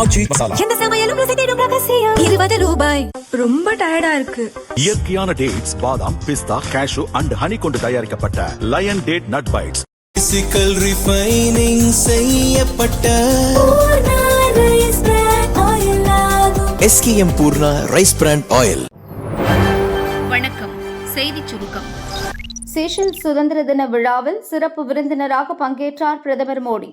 ஆச்சி மசாலா. எந்த சமையலும் ருசி தேடும் ரகசியம். 20 ரூபாய். ரொம்ப டயர்டா இருக்கு. இயற்கையான டேட்ஸ், பாதாம், பிஸ்தா, கேஷு அண்ட் ஹனி கொண்டு தயாரிக்கப்பட்ட lion date nut bites. Physical refining செய்யப்பட்ட SKM Poorna rice brand oil. வணக்கம். செய்திச் சுருக்கம். சீஷெல்ஸ் சுதந்திர தின விழாவில் சிறப்பு விருந்தினராக பங்கேற்றார் பிரதமர் மோடி.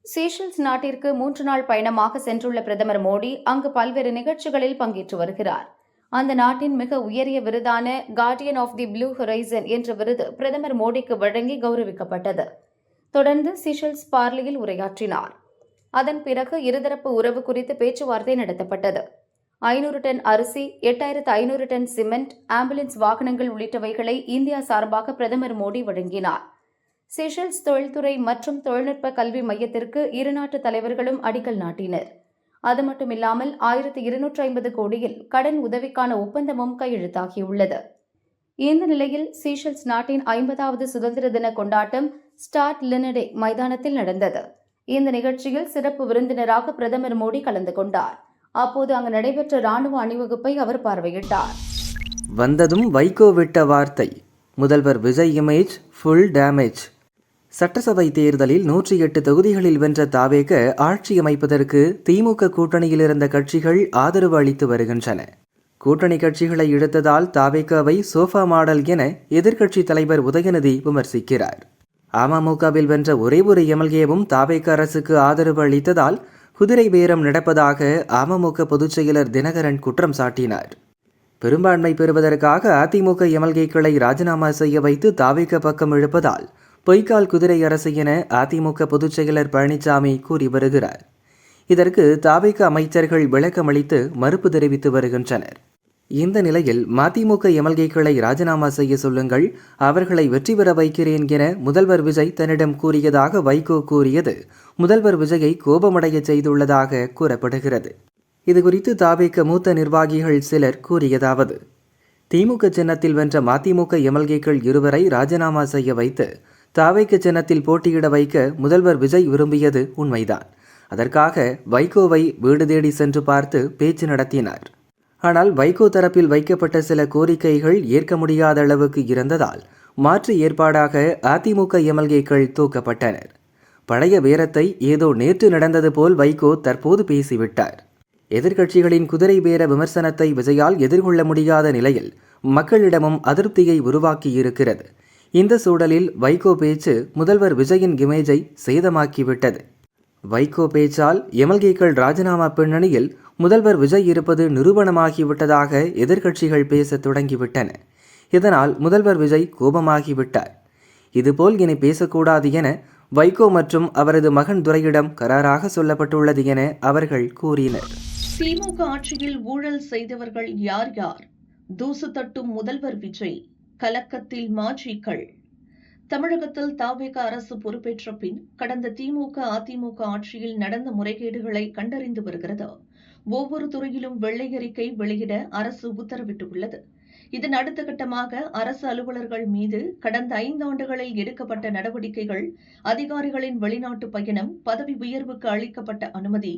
சீஷெல்ஸ் நாட்டிற்கு 3 நாள் பயணமாக சென்றுள்ள பிரதமர் மோடி அங்கு பல்வேறு நிகழ்ச்சிகளில் பங்கேற்று வருகிறார். அந்த நாட்டின் மிக உயரிய விருதான Guardian of the Blue Horizon என்ற விருது பிரதமர் மோடிக்கு வழங்கி கௌரவிக்கப்பட்டது. தொடர்ந்து சீஷெல்ஸ் பார்லியில் உரையாற்றினார். அதன் பிறகு இருதரப்பு உறவு குறித்து பேச்சுவார்த்தை நடத்தப்பட்டது. 500 டன் அரிசி, 8500 டன் சிமெண்ட், ஆம்புலன்ஸ் வாகனங்கள் உள்ளிட்டவைகளை இந்தியா சார்பாக பிரதமர் மோடி வழங்கினார். சீஷெல்ஸ் தொழில்துறை மற்றும் தொழில்நுட்ப கல்வி மையத்திற்கு இரு நாட்டு தலைவர்களும் அடிக்கல் நாட்டினர். அது மட்டுமில்லாமல் 1250 கோடியில் கடன் உதவிக்கான ஒப்பந்தமும் கையெழுத்தாகியுள்ளது. இந்த நிலையில் சீஷெல்ஸ் நாட்டின் 50வது சுதந்திர தின கொண்டாட்டம் ஸ்டாட் லினடே மைதானத்தில் நடந்தது. இந்த நிகழ்ச்சியில் சிறப்பு விருந்தினராக பிரதமர் மோடி கலந்து கொண்டார். அப்போது அங்கு நடைபெற்ற ராணுவ அணிவகுப்பை அவர் பார்வையிட்டார். வந்ததும் வைகோ விட்ட வார்த்தை, முதல்வர் விஜய் இமேஜ் ஃபுல் டேமேஜ். சட்டசபை தேர்தலில் 108 தொகுதிகளில் வென்ற தாவேக ஆட்சி அமைப்பதற்கு திமுக கூட்டணியில் இருந்த கட்சிகள் ஆதரவு அளித்து வருகின்றன. கூட்டணி கட்சிகளை இழுத்ததால் தாவேகவை சோஃபா மாடல் என எதிர்க்கட்சித் தலைவர் உதயநிதி விமர்சிக்கிறார். அமமுகவில் வென்ற ஒரே ஒரு எம்எல்ஏவும் தாவேக அரசுக்கு ஆதரவு அளித்ததால் குதிரை பேரம் நடப்பதாக அமமுக பொதுச் செயலர் தினகரன் குற்றம் சாட்டினார். பெரும்பான்மை பெறுவதற்காக அதிமுக எம்எல்ஏக்களை ராஜினாமா செய்ய வைத்து தாவேக பக்கம் இழுப்பதால் பொய்க்கால் குதிரை அரசு என அதிமுக பொதுச் செயலர் பழனிசாமி கூறி வருகிறார். இதற்கு தாவேக அமைச்சர்கள் விளக்கமளித்து மறுப்பு தெரிவித்து வருகின்றனர். இந்த நிலையில் மதிமுக எம்எல்ஏக்களை ராஜினாமா செய்ய சொல்லுங்கள், அவர்களை வெற்றி பெற வைக்கிறேன் என முதல்வர் விஜய் தன்னிடம் கூறியதாக வைகோ கூறியது முதல்வர் விஜயை கோபமடைய செய்துள்ளதாக கூறப்படுகிறது. இதுகுறித்து தாவேக மூத்த நிர்வாகிகள் சிலர் கூறியதாவது: திமுக சின்னத்தில் வென்ற மதிமுக எம்எல்ஏக்கள் இருவரை ராஜினாமா செய்ய வைத்து தாவேக சின்னத்தில் போட்டியிட வைக்க முதல்வர் விஜய் விரும்பியது உண்மைதான். அதற்காக வைகோவை வீடு தேடி சென்று பார்த்து பேச்சு நடத்தினார். ஆனால் வைகோ தரப்பில் வைக்கப்பட்ட சில கோரிக்கைகள் ஏற்க முடியாத அளவுக்கு இருந்ததால் மாற்று ஏற்பாடாக அதிமுக எம்எல்ஏக்கள் தூக்கப்பட்டனர். பழைய பேரத்தை ஏதோ நேற்று நடந்தது போல் வைகோ தற்போது பேசிவிட்டார். எதிர்க்கட்சிகளின் குதிரை பேர விமர்சனத்தை விஜயால் எதிர்கொள்ள முடியாத நிலையில் மக்களிடமும் அதிருப்தியை உருவாக்கியிருக்கிறது. இந்த சூழலில் வைகோ பேச்சு முதல்வர் விஜயின் இமேஜை சேதமாக்கிவிட்டது. வைகோ பேச்சால் எம்எல்ஏக்கள் ராஜினாமா பின்னணியில் முதல்வர் விஜய் இருப்பது நிரூபணமாகிவிட்டதாக எதிர்க்கட்சிகள் பேச தொடங்கிவிட்டன. இதனால் முதல்வர் விஜய் கோபமாகிவிட்டார். இதுபோல் இனி பேசக்கூடாது என வைகோ மற்றும் அவரது மகன் துரையிடம் கராராக சொல்லப்பட்டுள்ளது என அவர்கள் கூறினர். திமுக ஆட்சியில் ஊழல் செய்தவர்கள் யார் யார்? தூசு தட்டும் முதல்வர் விஜய் கலக்கத்தில் மாஜிக்கள். தமிழகத்தில் தாவேக அரசு பொறுப்பேற்ற பின் கடந்த திமுக அதிமுக ஆட்சியில் நடந்த முறைகேடுகளை கண்டறிந்து வருகிறது. ஒவ்வொரு துறையிலும் வெள்ளை அறிக்கை வெளியிட அரசு உத்தரவிட்டுள்ளது. இதன் அடுத்த கட்டமாக அரசு அலுவலர்கள் மீது கடந்த 5 ஆண்டுகளில் எடுக்கப்பட்ட நடவடிக்கைகள், அதிகாரிகளின் வெளிநாட்டு பயணம், பதவி உயர்வுக்கு அளிக்கப்பட்ட அனுமதி,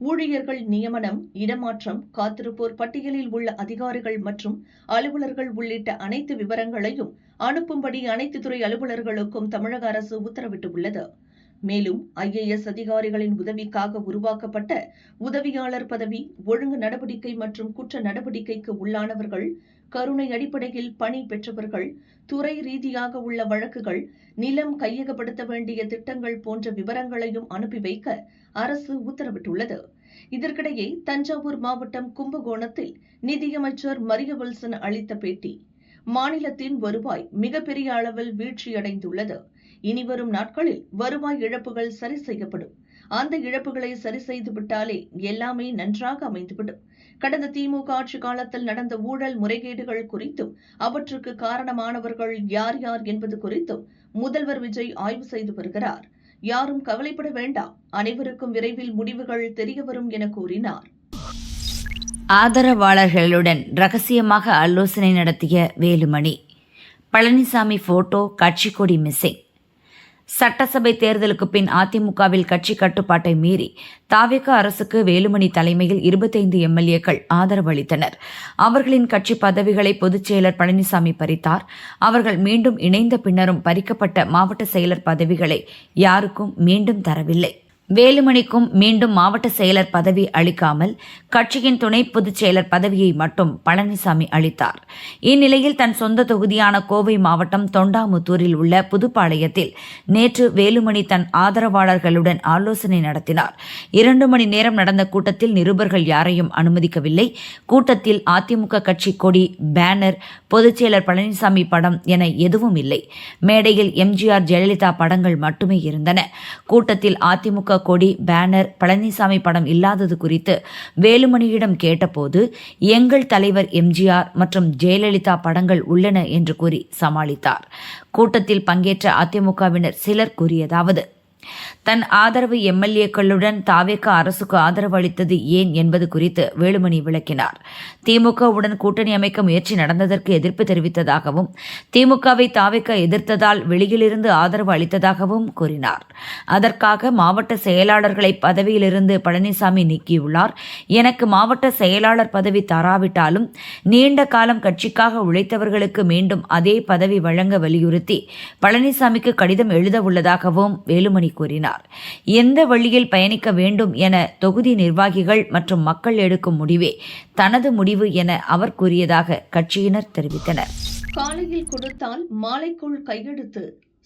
ஊழியர்கள் நியமனம், இடமாற்றம், காத்திருப்போர் பட்டியலில் உள்ள அதிகாரிகள் மற்றும் அலுவலர்கள் உள்ளிட்ட அனைத்து விவரங்களையும் அனுப்பும்படி அனைத்து துறை அலுவலர்களுக்கும் தமிழக அரசு உத்தரவிட்டுள்ளது. மேலும் IAS அதிகாரிகளின் உதவிக்காக உருவாக்கப்பட்ட உதவியாளர் பதவி, ஒழுங்கு நடவடிக்கை மற்றும் குற்ற நடவடிக்கைக்கு உள்ளானவர்கள், கருணை அடிப்படையில் பணி பெற்றவர்கள், துறை ரீதியாக உள்ள வழக்குகள், நிலம் கையகப்படுத்த வேண்டிய திட்டங்கள் போன்ற விவரங்களையும் அனுப்பி வைக்க அரசு உத்தரவிட்டுள்ளது. இதற்கிடையே தஞ்சாவூர் மாவட்டம் கும்பகோணத்தில் நிதியமைச்சர் மரிய வில்சன் அளித்த பேட்டி: மாநிலத்தின் வருவாய் மிகப்பெரிய அளவில் வீழ்ச்சியடைந்துள்ளது. இனிவரும் நாட்களில் வருவாய் இழப்புகள் சரி செய்யப்படும். அந்த இழப்புகளை சரி செய்து விட்டாலே எல்லாமே நன்றாக அமைந்துவிடும். கடந்த திமுக ஆட்சி காலத்தில் நடந்த ஊழல் முறைகேடுகள் குறித்தும் அவற்றுக்கு காரணமானவர்கள் யார் யார் என்பது குறித்தும் முதல்வர் விஜய் ஆய்வு செய்து வருகிறார். யாரும் கவலைப்பட வேண்டாம், அனைவருக்கும் விரைவில் முடிவுகள் தெரியவரும் என கூறினார். ஆதரவாளர்களுடன் ரகசியமாக ஆலோசனை நடத்திய வேலுமணி. பழனிசாமி போட்டோ, கட்சி கொடி மிஸ்ஸிங். சட்டசபை தேர்தலுக்கு பின் அதிமுகவில் கட்சி கட்டுப்பாட்டை மீறி தாவேகா அரசுக்கு வேலுமணி தலைமையில் 25 எம்எல்ஏக்கள் ஆதரவு அளித்தனர். அவர்களின் கட்சி பதவிகளை பொதுச் செயலர் பழனிசாமி பறித்தார். அவர்கள் மீண்டும் இணைந்த பின்னரும் பறிக்கப்பட்ட மாவட்ட செயலர் பதவிகளை யாருக்கும் மீண்டும் தரவில்லை. வேலுமணிக்கும் மீண்டும் மாவட்ட செயலர் பதவி அளிக்காமல் கட்சியின் துணை பொதுச் செயலர் பதவியை மட்டும் பழனிசாமி அளித்தார். இந்நிலையில் தன் சொந்த தொகுதியான கோவை மாவட்டம் தொண்டாமுத்தூரில் உள்ள புதுப்பாளையத்தில் நேற்று வேலுமணி தன் ஆதரவாளர்களுடன் ஆலோசனை நடத்தினார். 2 மணி நேரம் நடந்த கூட்டத்தில் நிருபர்கள் யாரையும் அனுமதிக்கவில்லை. கூட்டத்தில் அதிமுக கட்சி கொடி, பேனர், பொதுச் செயலர் பழனிசாமி படம் என எதுவும் இல்லை. மேடையில் எம்ஜிஆர், ஜெயலலிதா படங்கள் மட்டுமே இருந்தன. கூட்டத்தில் அதிமுக கொடி, பேனர், பழனிசாமி படம் இல்லாதது குறித்து வேலுமணியிடம் கேட்டபோது எங்கள் தலைவர் எம்ஜிஆர் மற்றும் ஜெயலலிதா படங்கள் உள்ளன என்று கூறி சமாளித்தார். கூட்டத்தில் பங்கேற்ற அதிமுகவினர் சிலர் கூறியதாவது: தன் ஆதரவு எம்எல்ஏக்களுடன் தாவேகா அரசுக்கு ஆதரவு அளித்தது ஏன் என்பது குறித்து வேலுமணி விளக்கினார். திமுகவுடன் கூட்டணி அமைக்க முயற்சி நடந்ததற்கு எதிர்ப்பு தெரிவித்ததாகவும், திமுகவை தாவேகா எதிர்த்ததால் வெளியிலிருந்து ஆதரவு அளித்ததாகவும் கூறினார். அதற்காக மாவட்ட செயலாளர்களை பதவியிலிருந்து பழனிசாமி நீக்கியுள்ளார். எனக்கு மாவட்ட செயலாளர் பதவி தராவிட்டாலும் நீண்ட காலம் கட்சிக்காக உழைத்தவர்களுக்கு மீண்டும் அதே பதவி வழங்க வலியுறுத்தி பழனிசாமிக்கு கடிதம் எழுத உள்ளதாகவும் வேலுமணி கூறினார். எந்த வழியில் பயணிக்க வேண்டும் என தொகுதி நிர்வாகிகள் மற்றும் மக்கள் எடுக்கும் முடிவே தனது முடிவு என அவர் கூறியதாக கட்சியினர் தெரிவித்தனர். காலையில் கொடுத்தால் மாலைக்குள் கையெழுத்து,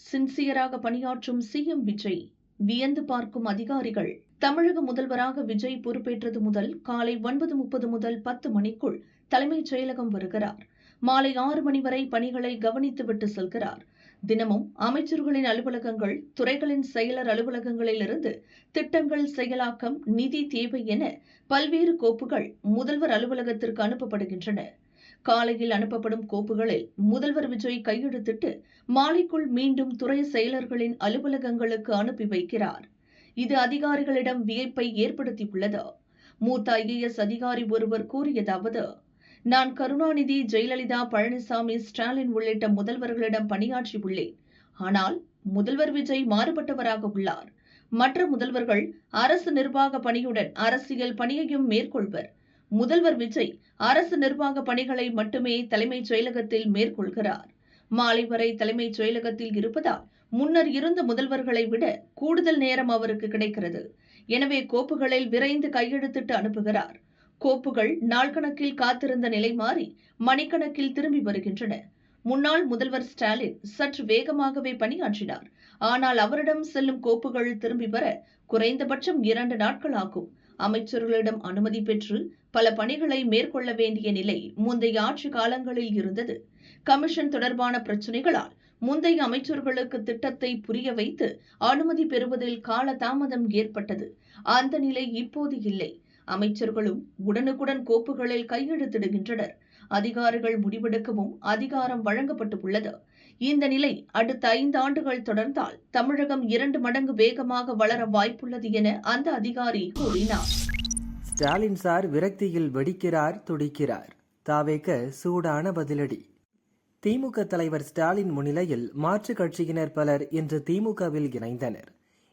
சின்சியராக பணியாற்றும் சிஎம் விஜய். வியந்து பார்க்கும் அதிகாரிகள். தமிழக முதல்வராக விஜய் பொறுப்பேற்றது முதல் காலை 9:30 முதல் 10 மணிக்குள் தலைமைச் செயலகம் வருகிறார். மாலை 6 மணி வரை பணிகளை கவனித்துவிட்டு செல்கிறார். தினமும் அமைச்சர்களின் அலுவலகங்கள், துறைகளின் செயலர் அலுவலகங்களிலிருந்து திட்டங்கள் செயலாக்கம், நிதி தேவை என பல்வேறு கோப்புகள் முதல்வர் அலுவலகத்திற்கு அனுப்பப்படுகின்றன. காலையில் அனுப்பப்படும் கோப்புகளில் முதல்வர் விஜய் கையெழுத்திட்டு மாலைக்குள் மீண்டும் துறை செயலர்களின் அலுவலகங்களுக்கு அனுப்பி வைக்கிறார். இது அதிகாரிகளிடம் வியப்பை ஏற்படுத்தியுள்ளது. மூத்த IAS அதிகாரி ஒருவர் கூறியதாவது: நான் கருணாநிதி, ஜெயலலிதா, பழனிசாமி, ஸ்டாலின் உள்ளிட்ட முதல்வர்களிடம் பணியாற்றியுள்ளேன். ஆனால் முதல்வர் விஜய் மாறுபட்டவராக உள்ளார். மற்ற முதல்வர்கள் அரசு நிர்வாக பணியுடன் அரசியல் பணியையும் மேற்கொள்வர். முதல்வர் விஜய் அரசு நிர்வாக பணிகளை மட்டுமே தலைமைச் செயலகத்தில் மேற்கொள்கிறார். மாலை வரை தலைமைச் செயலகத்தில் இருப்பதால் முன்னர் இருந்த முதல்வர்களை விட கூடுதல் நேரம் அவருக்கு கிடைக்கிறது. எனவே கோப்புகளில் விரைந்து கையெழுத்திட்டு அனுப்புகிறார். கோப்புகள் நாள் கணக்கில் காத்திருந்த நிலை மாறி மணிக்கணக்கில் திரும்பி வருகின்றன. முன்னாள் முதல்வர் ஸ்டாலின் சற்று வேகமாகவே பணியாற்றினார். ஆனால் அவரிடம் செல்லும் கோப்புகள் திரும்பி வர குறைந்தபட்சம் 2 நாட்கள் ஆகும். அமைச்சர்களிடம் அனுமதி பெற்று பல பணிகளை மேற்கொள்ள வேண்டிய நிலை முந்தைய ஆட்சி காலங்களில் இருந்தது. கமிஷன் தொடர்பான பிரச்சினைகளால் முந்தைய அமைச்சர்களுக்கு திட்டத்தை புரிய வைத்து அனுமதி பெறுவதில் காலதாமதம் ஏற்பட்டது. அந்த நிலை இப்போது இல்லை. அமைச்சர்களும் உடனுக்குடன் கோப்புகளில் கையெழுத்திடுகின்றனர். அதிகாரிகள் முடிவெடுக்கவும் அதிகாரம் வழங்கப்பட்டுள்ளது. இந்த நிலை அடுத்த 5 ஆண்டுகள் தொடர்ந்தால் தமிழகம் 2 மடங்கு வேகமாக வளர வாய்ப்புள்ளது என அந்த அதிகாரி கூறினார். ஸ்டாலின் சார் விரக்தியில் வெடிக்கிறார், துடிக்கிறார். தாவேக சூடான பதிலடி. திமுக தலைவர் ஸ்டாலின் முன்னிலையில் மாற்றுக் கட்சியினர் பலர் இன்று திமுகவில் இணைந்தனர்.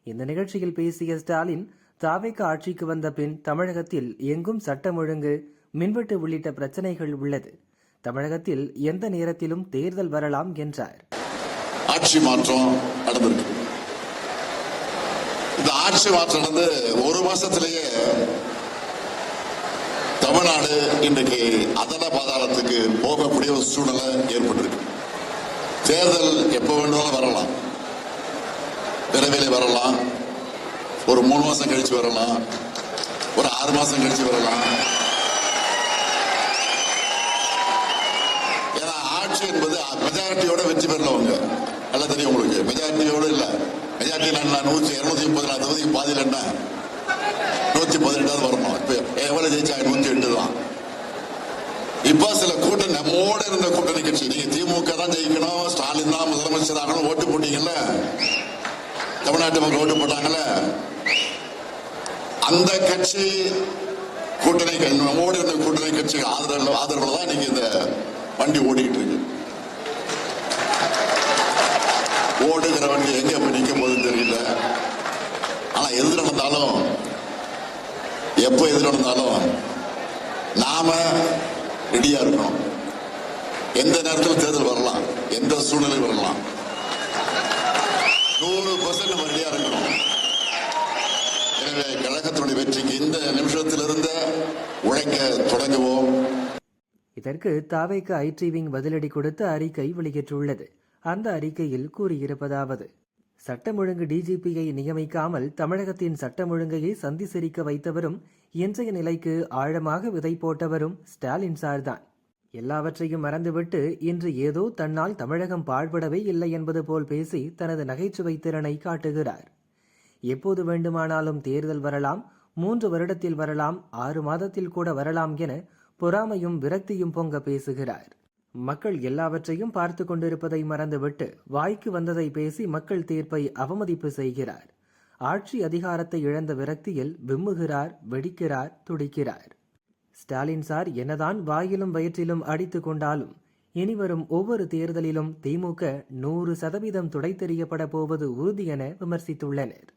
இந்த நிகழ்ச்சியில் பேசிய ஸ்டாலின், தாவேக ஆட்சிக்கு வந்த பின் தமிழகத்தில் எங்கும் சட்டம் ஒழுங்கு, மின்வெட்டு உள்ளிட்ட பிரச்சனைகள் உள்ளது. தமிழகத்தில் எந்த நேரத்திலும் தேர்தல் வரலாம் என்றார். ஆட்சி மாற்றம் நடந்திருக்கு. இந்த ஆட்சி மாற்றம் நடந்து 1 மாசத்திலேயே தமிழ்நாடு இன்றைக்கு அதல பாதாளத்துக்கு போகக்கூடிய ஒரு சூழ்நிலை ஏற்பட்டிருக்கு. தேர்தல் எப்ப வேண்டுமானாலும் வரலாம், விரைவில் வரலாம், ஒரு 3 மாசம் கழிச்சு வரலாம், ஒரு 6 மாசம் கழிச்சு வரலாம். ஏன்னா ஆட்சி என்பது மெஜாரிட்டியோட வெற்றி பெறலவங்க நல்லா தெரியும் உங்களுக்கு. மெஜாரிட்டியோட இல்ல, மெஜாரிட்டி 234 தொகுதிக்கு பாதியில் என்ன 118 வரணும். இப்ப எவ்வளவு ஜெயிச்சா 108 தான். இப்ப சில கூட்டணி நம்மோட இருந்த கூட்டணி கட்சி, நீங்க திமுக தான் ஜெயிக்கணும், ஸ்டாலின் தான் முதலமைச்சர் ஆகணும் ஓட்டு போட்டீங்கல்ல, தமிழ்நாட்டு மக்கள் ஓட்டு போட்டாங்கல்ல, அந்த கட்சி கூட்டணி நம்மோடு இருந்த கூட்டணி கட்சி ஆதரவுல தான் நீங்க இந்த வண்டி ஓடிக்கிட்டு இருக்கு. ஓடுகிற வண்டி எங்க போய் நிக்க போகுதுன்னு தெரியல. ஆனா எது நடந்தாலும், எப்ப எது நடந்தாலும் நாம ரெடியா இருக்கணும். எந்த நேரத்தில் தேர்தல் வரலாம், எந்த சூழ்நிலை வரலாம், 100% நம்ம ரெடியா இருக்கணும். எனவே கழகத்தினுடைய வெற்றிக்கு இந்த நிமிஷத்திலிருந்து உழைக்க தொடங்குவோம். இதற்கு தாவேக ஐடி விங் பதிலடி கொடுத்து அறிக்கை வெளியிட்டுள்ளது. அந்த அறிக்கையில் கூறியிருப்பதாவது: சட்டம் ஒழுங்கு டிஜிபியை நியமிக்காமல் தமிழகத்தின் சட்டம் ஒழுங்கையை சந்தி சிரிக்க வைத்தவரும் இன்றைய நிலைக்கு ஆழமாக விதை போட்டவரும் ஸ்டாலின் சார்தான். எல்லாவற்றையும் மறந்துவிட்டு இன்று ஏதோ தன்னால் தமிழகம் பாழ்படவே இல்லை என்பது போல் பேசி தனது நகைச்சுவை திறனை காட்டுகிறார். எப்போது வேண்டுமானாலும் தேர்தல் வரலாம், 3 வருடத்தில் வரலாம், 6 மாதத்தில் கூட வரலாம் என பொறாமையும் விரக்தியும் பொங்க பேசுகிறார். மக்கள் எல்லாவற்றையும் பார்த்து கொண்டிருப்பதை மறந்துவிட்டு வாய்க்கு வந்ததை பேசி மக்கள் தீர்ப்பை அவமதிப்பு செய்கிறார். ஆட்சி அதிகாரத்தை இழந்த விரக்தியில் விம்முகிறார், வெடிக்கிறார், துடிக்கிறார். ஸ்டாலின் சார் என்னதான் வாயிலும் வயிற்றிலும் அடித்து கொண்டாலும் இனிவரும் ஒவ்வொரு தேர்தலிலும் திமுக 100% துடைத்தெறியப்பட போவது உறுதி என விமர்சித்துள்ளனர்.